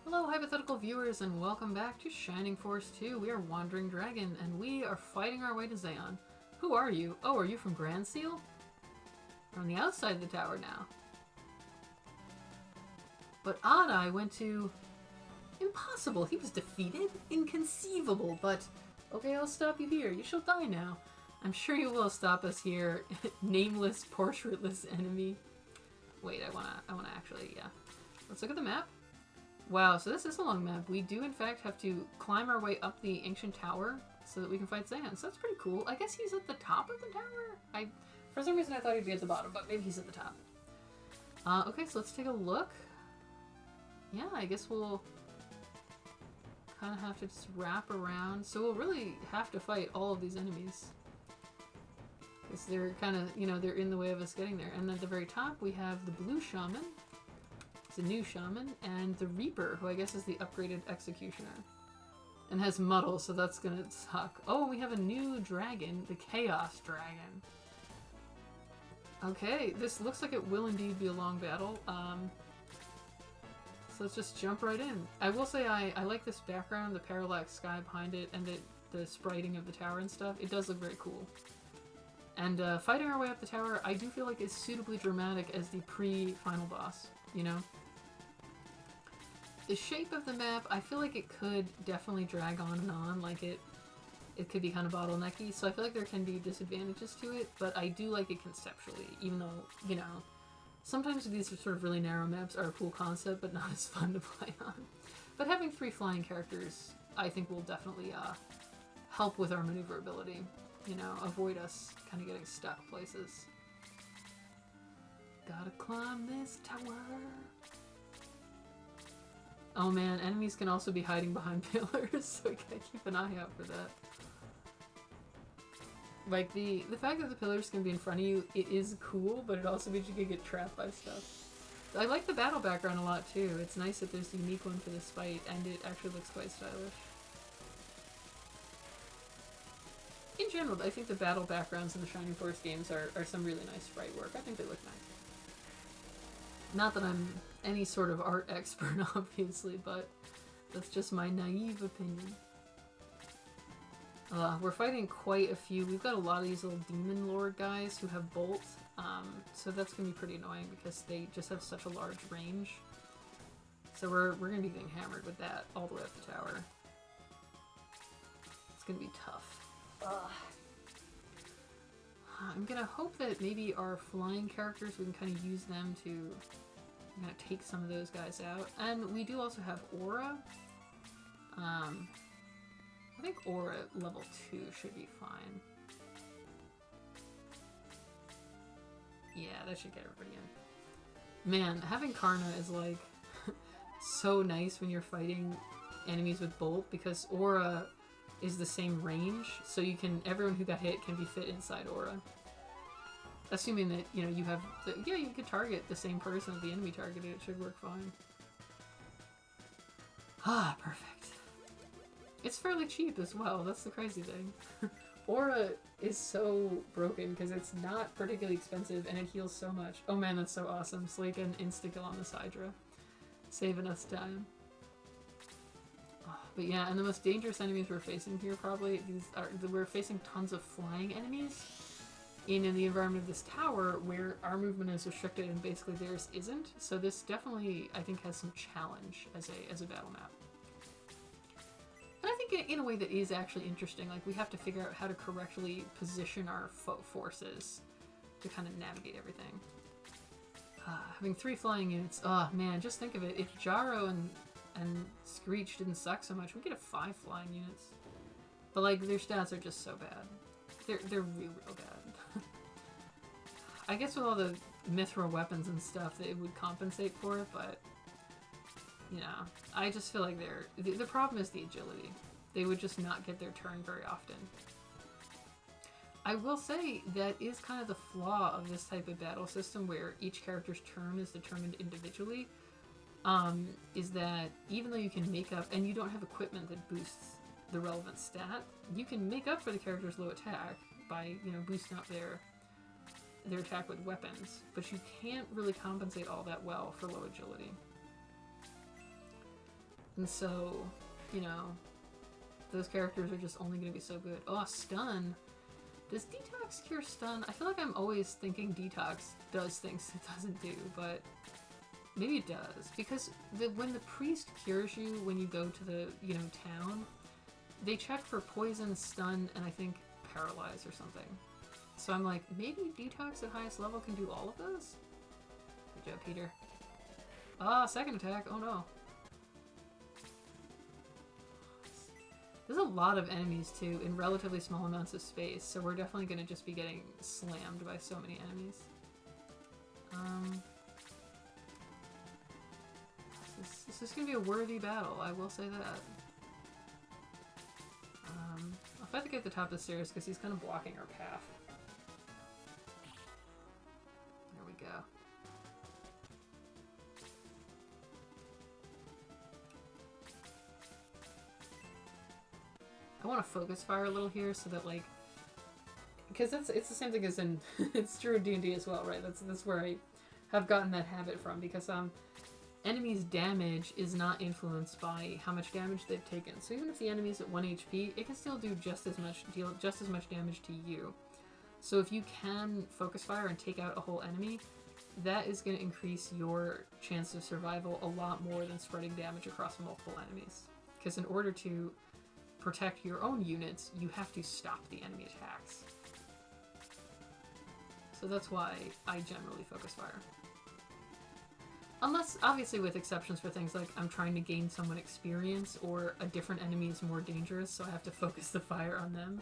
Hello, hypothetical viewers, and welcome back to Shining Force 2. We are Wandering Dragon, and we are fighting our way to Zeon. Who are you? Oh, are you from Grand Seal? We're on the outside of the tower now. But Adai went to... Impossible! He was defeated? Inconceivable, but... Okay, I'll stop you here. You shall die now. I'm sure you will stop us here, nameless, portraitless enemy. Wait, I wanna actually, yeah. Let's look at the map. Wow, so this is a long map. We do, in fact, have to climb our way up the ancient tower so that we can fight Zeon. So that's pretty cool. I guess he's at the top of the tower? For some reason, I thought he'd be at the bottom, but maybe he's at the top. Okay, so let's take a look. Yeah, I guess we'll kind of have to just wrap around. So we'll really have to fight all of these enemies. Because they're kind of, you know, they're in the way of us getting there. And at the very top, we have the blue shaman. The new shaman, and the Reaper, who I guess is the upgraded executioner. And has muddle, so that's gonna suck. Oh, we have a new dragon, the Chaos Dragon. Okay, this looks like it will indeed be a long battle. So let's just jump right in. I will say I like this background, the parallax sky behind it, and the spriting of the tower and stuff. It does look very cool. And fighting our way up the tower, I do feel like it's suitably dramatic as the pre-final boss, you know? The shape of the map, I feel like it could definitely drag on and on, like it could be kind of bottlenecky, so I feel like there can be disadvantages to it, but I do like it conceptually, even though, you know, sometimes these sort of really narrow maps are a cool concept, but not as fun to play on. But having 3 flying characters, I think will definitely help with our maneuverability, you know, avoid us kind of getting stuck places. Gotta climb this tower. Oh man, enemies can also be hiding behind pillars, so we gotta keep an eye out for that. Like, the fact that the pillars can be in front of you, it is cool, but it also means you can get trapped by stuff. I like the battle background a lot too. It's nice that there's a unique one for this fight, and it actually looks quite stylish. In general, I think the battle backgrounds in the Shining Force games are some really nice sprite work. I think they look nice. Not that I'm any sort of art expert, obviously, but that's just my naive opinion. We're fighting quite a few. We've got a lot of these little demon lord guys who have bolts, so that's going to be pretty annoying because they just have such a large range. So we're going to be getting hammered with that all the way up the tower. It's going to be tough. I'm going to hope that maybe our flying characters, we can kind of use them to kind of take some of those guys out. And we do also have Aura. I think Aura level 2 should be fine. Yeah, that should get everybody in. Man, having Karna is like so nice when you're fighting enemies with Bolt, because Aura is the same range, so you can, everyone who got hit can be fit inside Aura. Assuming that, you know, you have, yeah, you could target the same person that the enemy targeted, it should work fine. Ah, perfect. It's fairly cheap as well, that's the crazy thing. Aura is so broken because it's not particularly expensive and it heals so much. Oh man, that's so awesome. It's like an insta-kill on this Hydra. Saving us time. But yeah, and the most dangerous enemies we're facing here probably, we're facing tons of flying enemies in the environment of this tower where our movement is restricted and basically theirs isn't. So this definitely, I think, has some challenge as a battle map. And I think in a way that is actually interesting, like we have to figure out how to correctly position our forces to kind of navigate everything. Having 3 flying units, oh man, just think of it, if Jaro and Screech didn't suck so much, we could have 5 flying units. But like, their stats are just so bad. They're real bad. I guess with all the mithril weapons and stuff, it would compensate for it, but you know, I just feel like the problem is the agility. They would just not get their turn very often. I will say that is kind of the flaw of this type of battle system where each character's turn is determined individually, is that even though you can make up, and you don't have equipment that boosts the relevant stat, you can make up for the character's low attack by, you know, boosting up their attack with weapons, but you can't really compensate all that well for low agility. And so, you know, those characters are just only going to be so good. Oh, stun. Does Detox cure stun? I feel like I'm always thinking Detox does things it doesn't do, but maybe it does. Because when the priest cures you when you go to the, you know, town, they check for poison, stun, and I think paralyze or something. So I'm like, maybe Detox at highest level can do all of those? Good job, Peter. Ah, second attack. Oh no. There's a lot of enemies too in relatively small amounts of space, so we're definitely going to just be getting slammed by so many enemies. This is going to be a worthy battle, I will say that. I'll fight the guy at the top of the stairs because he's kind of blocking our path. There we go. I want to focus fire a little here so that, like, because it's the same thing as in it's true in D&D as well, right? That's where I have gotten that habit from, because enemies' damage is not influenced by how much damage they've taken. So even if the enemy's at 1 HP, it can still do deal just as much damage to you. So if you can focus fire and take out a whole enemy, that is going to increase your chance of survival a lot more than spreading damage across multiple enemies. Because in order to protect your own units, you have to stop the enemy attacks. So that's why I generally focus fire. Unless, obviously with exceptions for things like I'm trying to gain someone experience or a different enemy is more dangerous, so I have to focus the fire on them.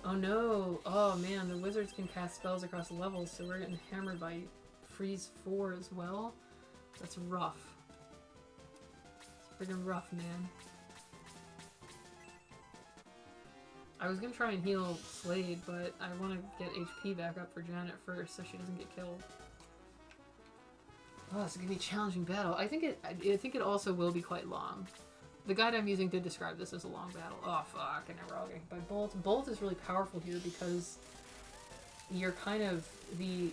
Oh no! Oh man, the wizards can cast spells across levels, so we're getting hammered by Freeze 4 as well. That's rough. It's friggin' rough, man. I was gonna try and heal Slade, but I want to get HP back up for Janet first so she doesn't get killed. Oh, it's gonna be a challenging battle. I think it also will be quite long. The guide I'm using did describe this as a long battle. Oh fuck, and now we're all getting by Bolt. Bolt is really powerful here because you're kind of the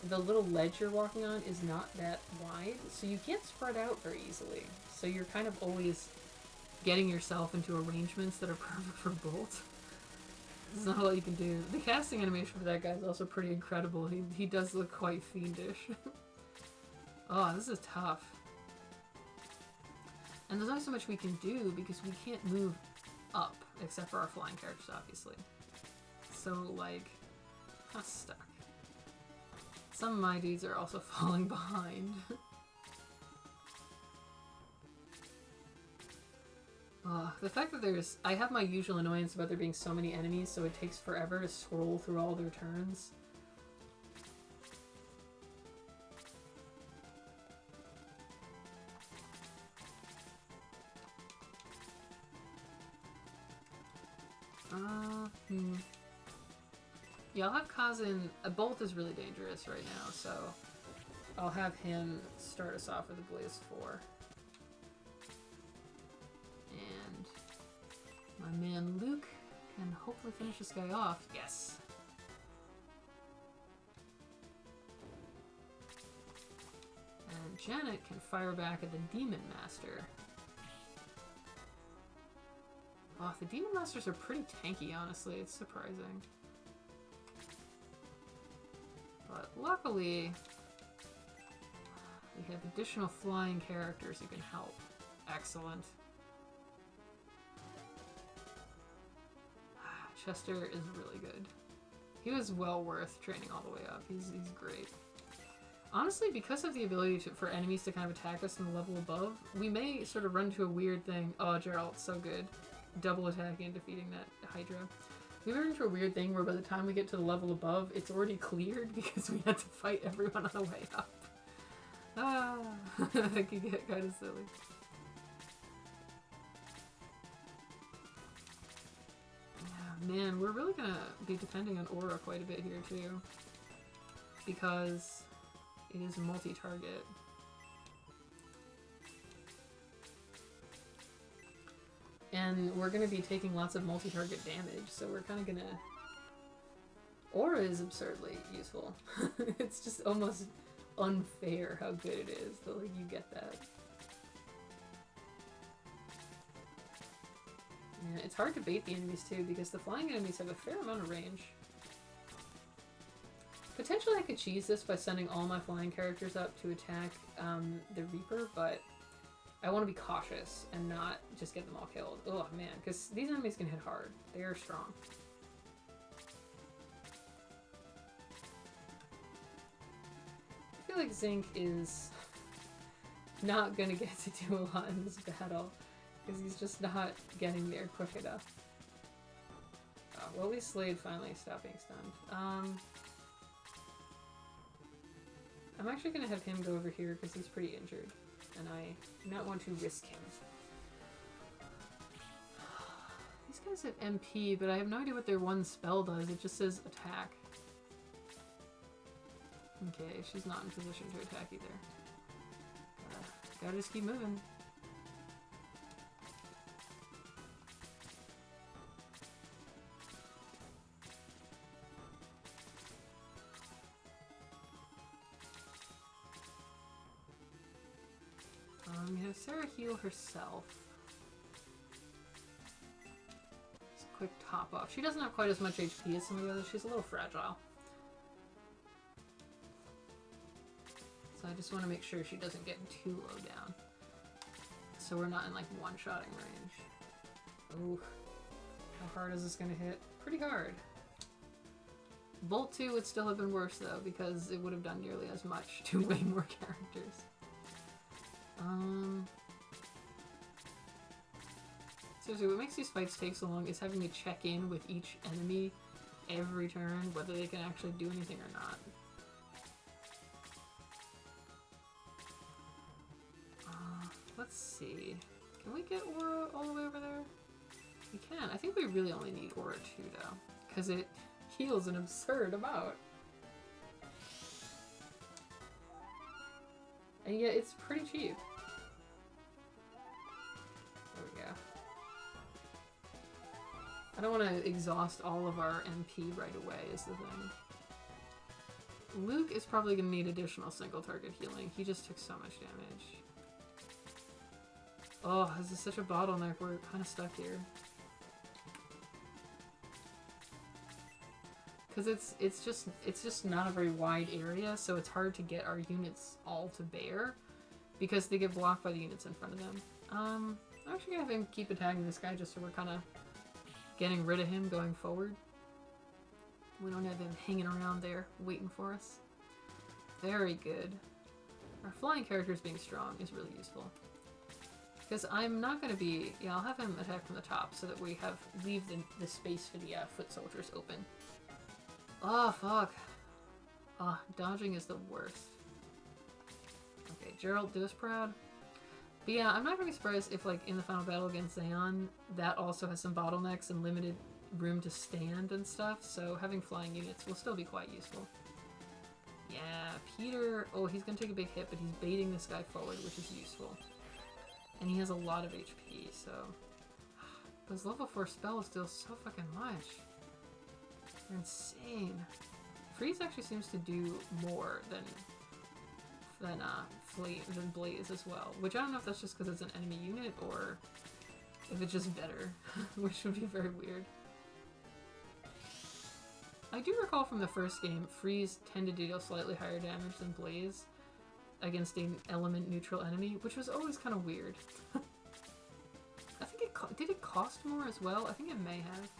little ledge you're walking on is not that wide, so you can't spread out very easily. So you're kind of always getting yourself into arrangements that are perfect for Bolt. There's not a lot you can do. The casting animation for that guy is also pretty incredible. He does look quite fiendish. Oh, this is tough. And there's only so much we can do because we can't move up, except for our flying characters, obviously. So, like, I'm stuck. Some of my dudes are also falling behind. The fact that I have my usual annoyance about there being so many enemies, so it takes forever to scroll through all their turns. Yeah, I'll have Kazin. Bolt is really dangerous right now, so I'll have him start us off with a Blaze 4. And my man Luke can hopefully finish this guy off. Yes! And Janet can fire back at the Demon Master. Oh, the Demon Masters are pretty tanky, honestly. It's surprising. But luckily, we have additional flying characters who can help. Excellent. Chester is really good. He was well worth training all the way up. He's great. Honestly, because of the ability for enemies to kind of attack us in the level above, we may sort of run to a weird thing. Oh, Geralt, so good. Double attacking and defeating that Hydra. We run into a weird thing where by the time we get to the level above, it's already cleared because we had to fight everyone on the way up. Ah, that could get kind of silly. Yeah, man, we're really gonna be depending on Aura quite a bit here too, because it is multi-target. And we're going to be taking lots of multi-target damage, so we're kind of going to... Aura is absurdly useful. It's just almost unfair how good it is that, like, you get that. And it's hard to bait the enemies too, because the flying enemies have a fair amount of range. Potentially I could cheese this by sending all my flying characters up to attack the Reaper, but I want to be cautious and not just get them all killed. Oh man, because these enemies can hit hard. They are strong. I feel like Zinc is not gonna get to do a lot in this battle, because he's just not getting there quick enough. Oh, well, at least Slade finally stopped being stunned. I'm actually gonna have him go over here because he's pretty injured, and I do not want to risk him. These guys have MP, but I have no idea what their one spell does. It just says attack. Okay, she's not in position to attack either. Gotta just keep moving. We have Sarah heal herself. Just a quick top off. She doesn't have quite as much HP as some of the others. She's a little fragile. So I just want to make sure she doesn't get too low down. So we're not in like one-shotting range. Ooh. How hard is this going to hit? Pretty hard. Bolt 2 would still have been worse though, because it would have done nearly as much to way more characters. Seriously, what makes these fights take so long is having to check in with each enemy every turn, whether they can actually do anything or not. Let's see. Can we get Aura all the way over there? We can. I think we really only need Aura 2 though, because it heals an absurd amount. And yet it's pretty cheap. There we go. I don't want to exhaust all of our MP right away is the thing. Luke is probably going to need additional single target healing. He just took so much damage. Oh, this is such a bottleneck. We're kind of stuck here. Because it's just not a very wide area, so it's hard to get our units all to bear because they get blocked by the units in front of them. I'm actually gonna have him keep attacking this guy just so we're kind of getting rid of him going forward. We don't have him hanging around there waiting for us. Very good. Our flying characters being strong is really useful. Because I'm not going to be... Yeah, I'll have him attack from the top so that we leave the space for the foot soldiers open. Oh, fuck. Ah, dodging is the worst. Okay, Gerald, do us proud. But yeah, I'm not really surprised if, like, in the final battle against Zeon, that also has some bottlenecks and limited room to stand and stuff, so having flying units will still be quite useful. Yeah, Peter... Oh, he's gonna take a big hit, but he's baiting this guy forward, which is useful. And he has a lot of HP, so... Those level 4 spells deal so fucking much. They're insane. Freeze actually seems to do more than Blaze as well. Which I don't know if that's just because it's an enemy unit, or if it's just better. Which would be very weird. I do recall from the first game, Freeze tended to deal slightly higher damage than Blaze against an element neutral enemy, which was always kind of weird. I think did it cost more as well? I think it may have.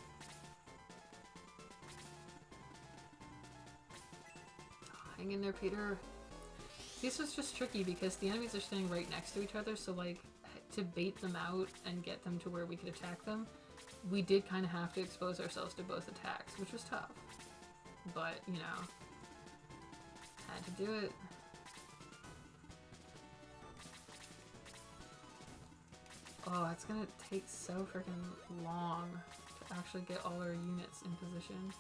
Hang in there, Peter. This was just tricky because the enemies are staying right next to each other, so like to bait them out and get them to where we could attack them, we did kind of have to expose ourselves to both attacks, which was tough. But, you know, had to do it. Oh, it's gonna take so freaking long to actually get all our units in position.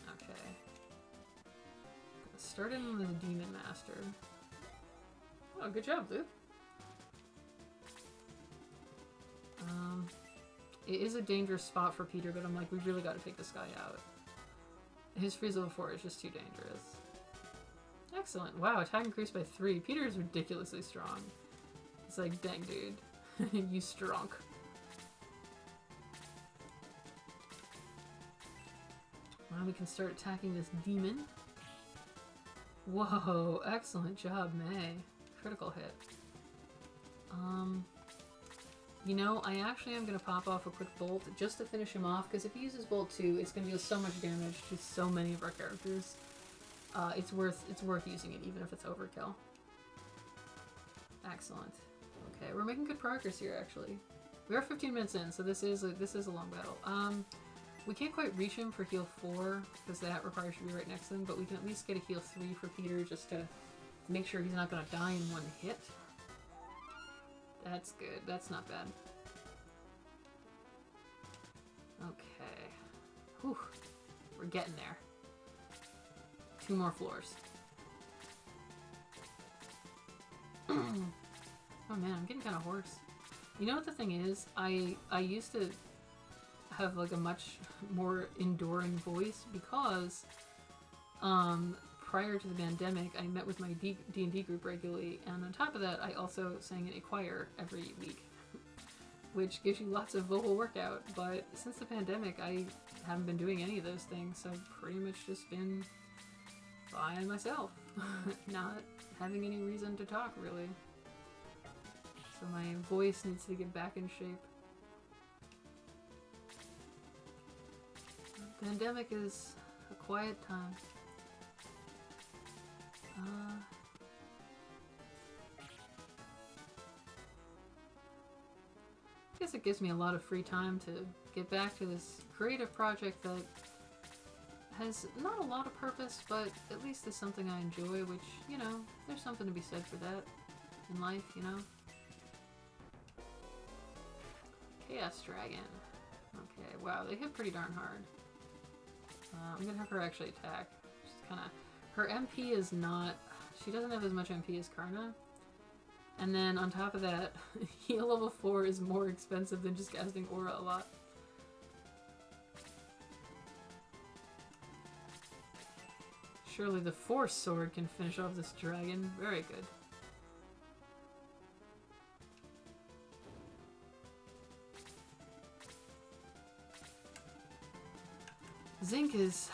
Okay. Start in with the Demon Master. Oh, good job, Luke. It is a dangerous spot for Peter, but I'm like, we really gotta take this guy out. His freeze level 4 is just too dangerous. Excellent. Wow, attack increased by 3. Peter is ridiculously strong. It's like, dang, dude. You strong. Now we can start attacking this demon. Whoa, excellent job, May. Critical hit. You know, I actually am going to pop off a quick bolt just to finish him off, because if he uses bolt 2, it's going to deal so much damage to so many of our characters. It's worth using it, even if it's overkill. Excellent. Okay, we're making good progress here, actually. We are 15 minutes in, so this is a long battle. We can't quite reach him for heal 4, because that requires you to be right next to him, but we can at least get a heal 3 for Peter, just to make sure he's not going to die in one hit. That's good. That's not bad. Okay. Whew. We're getting there. 2 more floors. Oh man, I'm getting kind of hoarse. You know what the thing is? I used to have like a much more enduring voice because prior to the pandemic, I met with my D&D group regularly, and on top of that, I also sang in a choir every week, which gives you lots of vocal workout, but since the pandemic, I haven't been doing any of those things, so I've pretty much just been by myself, not having any reason to talk, really. So my voice needs to get back in shape. The pandemic is a quiet time. I guess it gives me a lot of free time to get back to this creative project that has not a lot of purpose, but at least is something I enjoy, which, you know, there's something to be said for that in life, you know? Chaos Dragon. Okay, wow, they hit pretty darn hard. I'm gonna have her actually attack. She's kinda... Her MP is not... She doesn't have as much MP as Karna. And then on top of that, heal level 4 is more expensive than just casting Aura a lot. Surely the Force Sword can finish off this dragon. Very good. Zinc is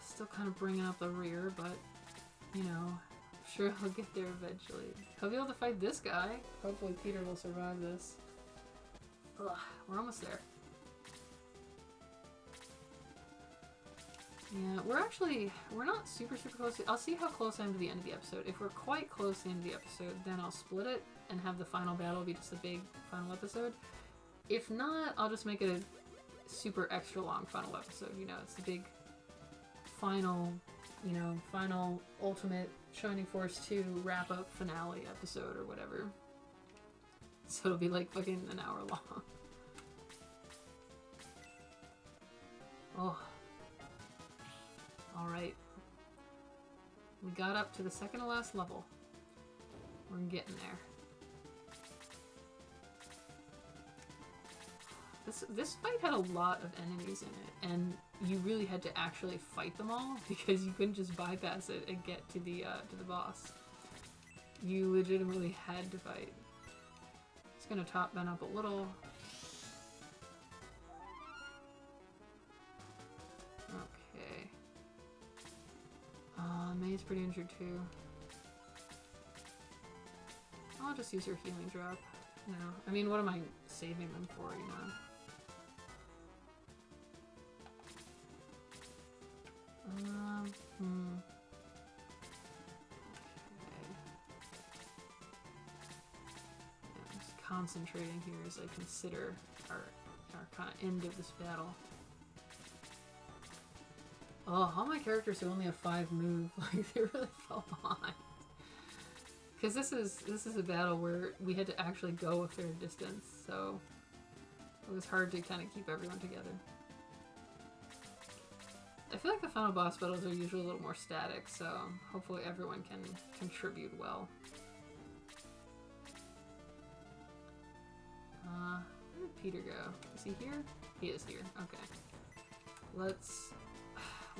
still kind of bringing up the rear, but, you know, I'm sure he'll get there eventually. He'll be able to fight this guy. Hopefully Peter will survive this. Ugh, we're almost there. Yeah, we're not super close. I'll see how close I am to the end of the episode. If we're quite close to the end of the episode, then I'll split it and have the final battle be just a big final episode. If not, I'll just make it a super extra long final episode. You know, it's the big final, you know, final ultimate Shining Force 2 wrap up finale episode or whatever. So it'll be like fucking an hour long. Oh. Alright. We got up to the second to last level. We're getting there. This fight had a lot of enemies in it, and you really had to actually fight them all because you couldn't just bypass it and get to the boss. You legitimately had to fight. Just gonna top Ben up a little. Okay. May's pretty injured too. I'll just use her healing drop. No, I mean, what am I saving them for, you know? Okay. Yeah, I'm just concentrating here as I consider our kind of end of this battle. Oh, all my characters who only have 5 move, like, they really fell behind. Because this is a battle where we had to actually go a fair distance, so it was hard to kind of keep everyone together. I feel like the final boss battles are usually a little more static, so hopefully everyone can contribute well. Where did Peter go? Is he here? He is here. Okay.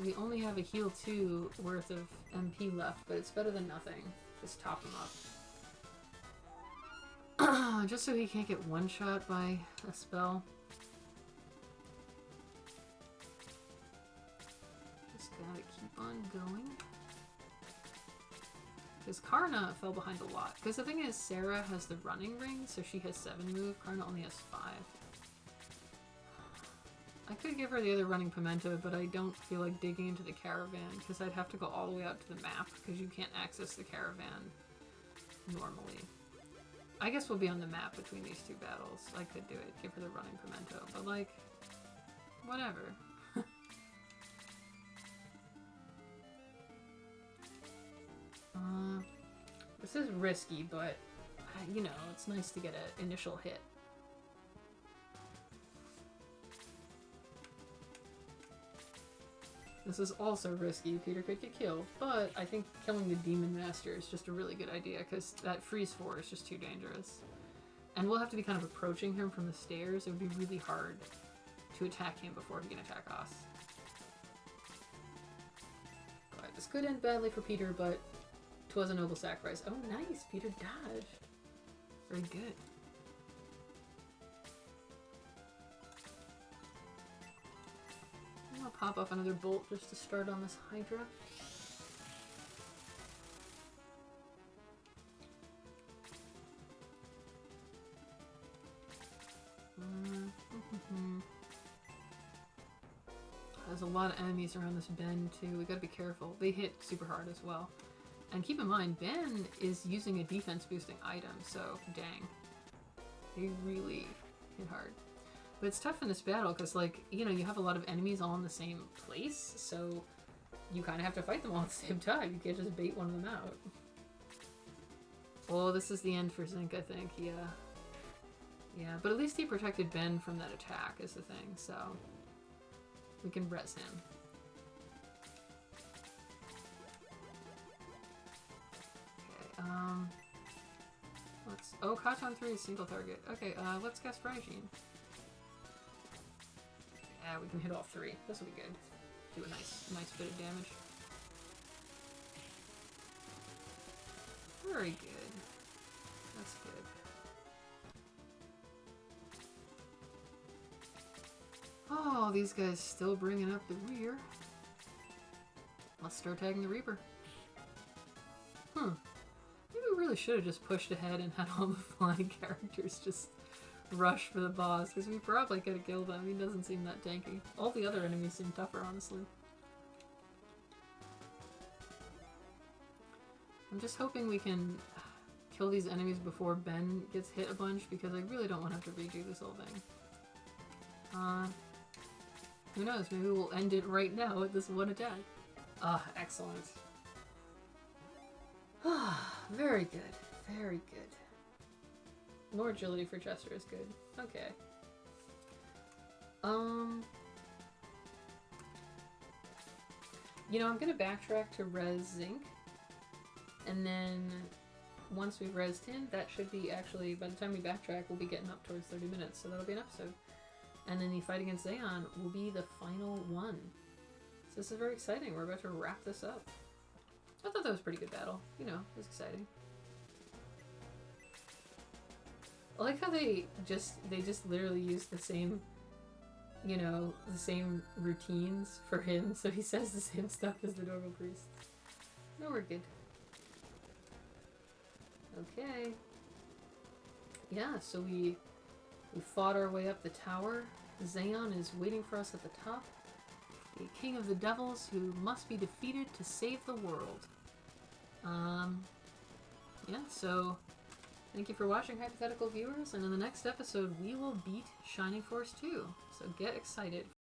We only have a heal 2 worth of MP left, but it's better than nothing. Just top him up. Just so he can't get one-shot by a spell. Just gotta keep on going. Because Karna fell behind a lot. Because the thing is, Sarah has the running ring, so she has 7 move. Karna only has 5. I could give her the other running pimento, but I don't feel like digging into the caravan, because I'd have to go all the way out to the map, because you can't access the caravan normally. I guess we'll be on the map between these 2 battles. I could do it, give her the running pimento, but like, whatever. This is risky, but, you know, it's nice to get an initial hit. This is also risky. Peter could get killed, but I think killing the Demon Master is just a really good idea, because that freeze 4 is just too dangerous. And we'll have to be kind of approaching him from the stairs. It would be really hard to attack him before he can attack us. But this could end badly for Peter, but 'twas a noble sacrifice. Oh, nice! Peter dodged. Very good. I'll pop off another bolt just to start on this Hydra. There's a lot of enemies around this Ben too. We gotta be careful. They hit super hard as well. And keep in mind, Ben is using a defense boosting item, so dang. They really hit hard. But it's tough in this battle because, like, you know, you have a lot of enemies all in the same place, so you kind of have to fight them all at the same time. You can't just bait one of them out. Oh, this is the end for Zinc, I think. Yeah. Yeah, but at least he protected Ben from that attack is the thing, so we can res him. Okay, let's... Oh, Katon 3 is single target. Okay, let's cast Phrygian. Yeah, we can hit all 3. This will be good. Do a nice bit of damage. Very good. That's good. Oh, these guys still bringing up the rear. Let's start tagging the Reaper. Maybe we really should have just pushed ahead and had all the flying characters just rush for the boss, because we probably could have killed him. He doesn't seem that tanky. All the other enemies seem tougher, honestly. I'm just hoping we can kill these enemies before Ben gets hit a bunch, because I really don't want to have to redo this whole thing. Who knows, maybe we'll end it right now with this one attack. Ah, excellent. Very good. Very good. More agility for Chester is good. Okay. You know, I'm gonna backtrack to res Zinc, and then once we've resed him, that should be actually, by the time we backtrack, we'll be getting up towards 30 minutes, so that'll be an episode. And then the fight against Zeon will be the final one. So this is very exciting. We're about to wrap this up. I thought that was a pretty good battle. You know, it was exciting. I like how they just literally use the same, you know, the same routines for him, so he says the same stuff as the normal priest. No, we're good. Okay. Yeah, so we fought our way up the tower. Zeon is waiting for us at the top. The king of the devils who must be defeated to save the world. Yeah, so thank you for watching, hypothetical viewers, and in the next episode we will beat Shining Force 2. So get excited.